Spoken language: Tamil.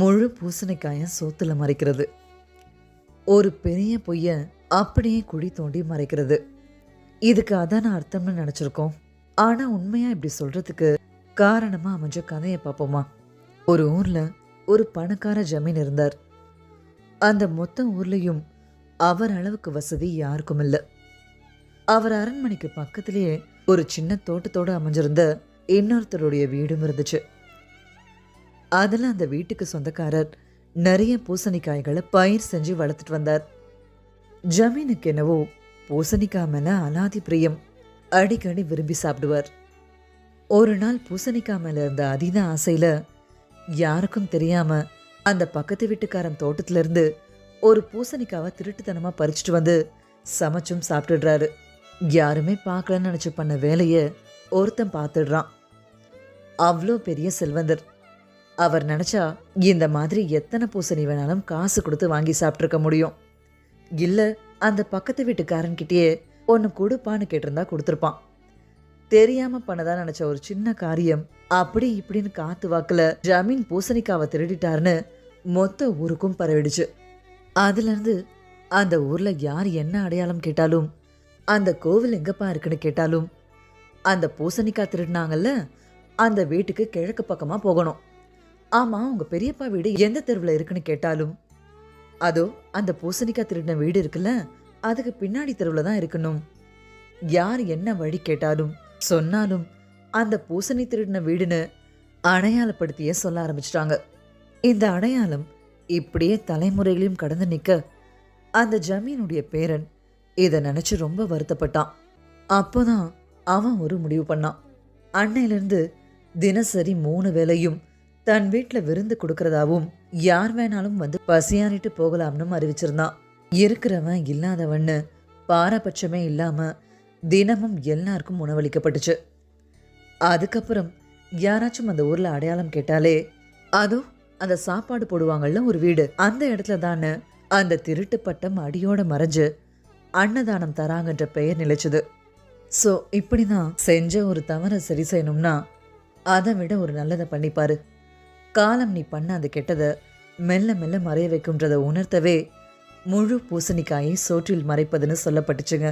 முழு பூசணிக்காய சோத்துல மறைக்கிறது. ஒரு பெரிய பொய்ய அப்படியே குழி தோண்டி மறைக்கிறது. இதுக்கு அதான அர்த்தம்னு நினைச்சிருக்கோம். ஆனா உண்மையா இப்படி சொல்றதுக்கு காரணமா அமைஞ்ச கதையை பார்ப்போமா? ஒரு ஊர்ல ஒரு பணக்கார ஜமீன் இருந்தார். அந்த மொத்த ஊர்லயும் அவர் அளவுக்கு வசதி யாருக்கும் இல்ல. அவர் அரண்மனைக்கு பக்கத்திலேயே ஒரு சின்ன தோட்டத்தோட அமைஞ்சிருந்த இன்னொருத்தருடைய வீடும் இருந்துச்சு. அதுல அந்த வீட்டுக்கு சொந்தக்காரர் நிறைய பூசணிக்காய்களை பயிர் செஞ்சு வளர்த்துட்டு வந்தார். ஜமீனுக்கு என்னவோ பூசணிக்காய் மேல அலாதி பிரியம். அடிக்கடி விரும்பி சாப்பிடுவார். ஒரு நாள் பூசணிக்காய் மேல இருந்த அதீத ஆசையில யாருக்கும் தெரியாம அந்த பக்கத்து வீட்டுக்காரன் தோட்டத்துல இருந்து ஒரு பூசணிக்காவை திருட்டுத்தனமா பறிச்சுட்டு வந்து சமைச்சும் சாப்பிட்டுடுறாரு. யாருமே பார்க்கலன்னு நினைச்சு பண்ண வேலைய ஒருத்தன் பார்த்துடுறான். அவ்வளோ பெரிய செல்வந்தர். அவர் நினைச்சா இந்த மாதிரி எத்தனை பூசணி வேணாலும் காசு கொடுத்து வாங்கி சாப்பிட்ருக்க முடியும். இல்ல அந்த பக்கத்து வீட்டுக்காரன்கிட்டயே ஒன்று கொடுப்பான்னு கேட்டிருந்தா கொடுத்துருப்பான். தெரியாம பண்ணதா நினைச்ச ஒரு சின்ன காரியம் அப்படி இப்படின்னு காத்து வாக்குல ஜமீன் பூசணிக்காவை திருடிட்டாருன்னு மொத்த ஊருக்கும் பரவிடுச்சு. அதுல இருந்து அந்த ஊர்ல யார் என்ன அடையாளம் கேட்டாலும், அந்த கோவில் எங்கப்பா இருக்குன்னு கேட்டாலும், அந்த பூசணிக்காய் திருடினாங்கல்ல அந்த வீட்டுக்கு கிழக்கு பக்கமா போகணும். ஆமா உங்க பெரியப்பா வீடு எந்த தெருவில் இருக்குன்னு கேட்டாலும், அதோ அந்த பூசணிக்காய் திருடின வீடு இருக்குல்ல அதுக்கு பின்னாடி தெருவில் தான் இருக்கணும். யார் என்ன வழி கேட்டாலும் சொன்னாலும் அந்த பூசணி திருடின வீடுன்னு அடையாளப்படுத்தியே சொல்ல ஆரம்பிச்சிட்டாங்க. இந்த அடையாளம் இப்படியே தலைமுறைகளையும் கடந்து நிற்க அந்த ஜமீனுடைய பேரன் இதை நினைச்சு ரொம்ப வருத்தப்பட்டான். அப்போதான் அவன் ஒரு முடிவு பண்ணான். அன்னையிலிருந்து தினசரி 3 வேளையும் தன் வீட்டில் விருந்து கொடுக்கறதாவும் யார் வேணாலும் வந்து பசியானிட்டு போகலாம்னு அறிவிச்சிருந்தான். இருக்கிறவன் இல்லாதவன்னு பாரபட்சமே இல்லாம தினமும் எல்லாருக்கும் உணவளிக்கப்பட்டுச்சு. அதுக்கப்புறம் யாராச்சும் அந்த ஊர்ல அடையாளம் கேட்டாலே, அதோ அந்த சாப்பாடு போடுவாங்கல்ல ஒரு வீடு, அந்த இடத்துல தானே அந்த திருட்டு பட்டம் அடியோட மறைஞ்சு அன்னதானம் தராங்கன்ற பெயர் நிலைச்சுது. ஸோ இப்படிதான் செஞ்ச ஒரு தவறை சரி செய்யணும்னா அதை விட ஒரு நல்லதை பண்ணிப்பாரு. காலம் நீ பண்ண அந்த கெட்டதை மெல்ல மெல்ல மறைய வைக்கும்ன்றதை உணர்த்தவே முழு பூசணிக்காயை சோற்றில் மறைப்பதுன்னு சொல்லப்பட்டுச்சுங்க.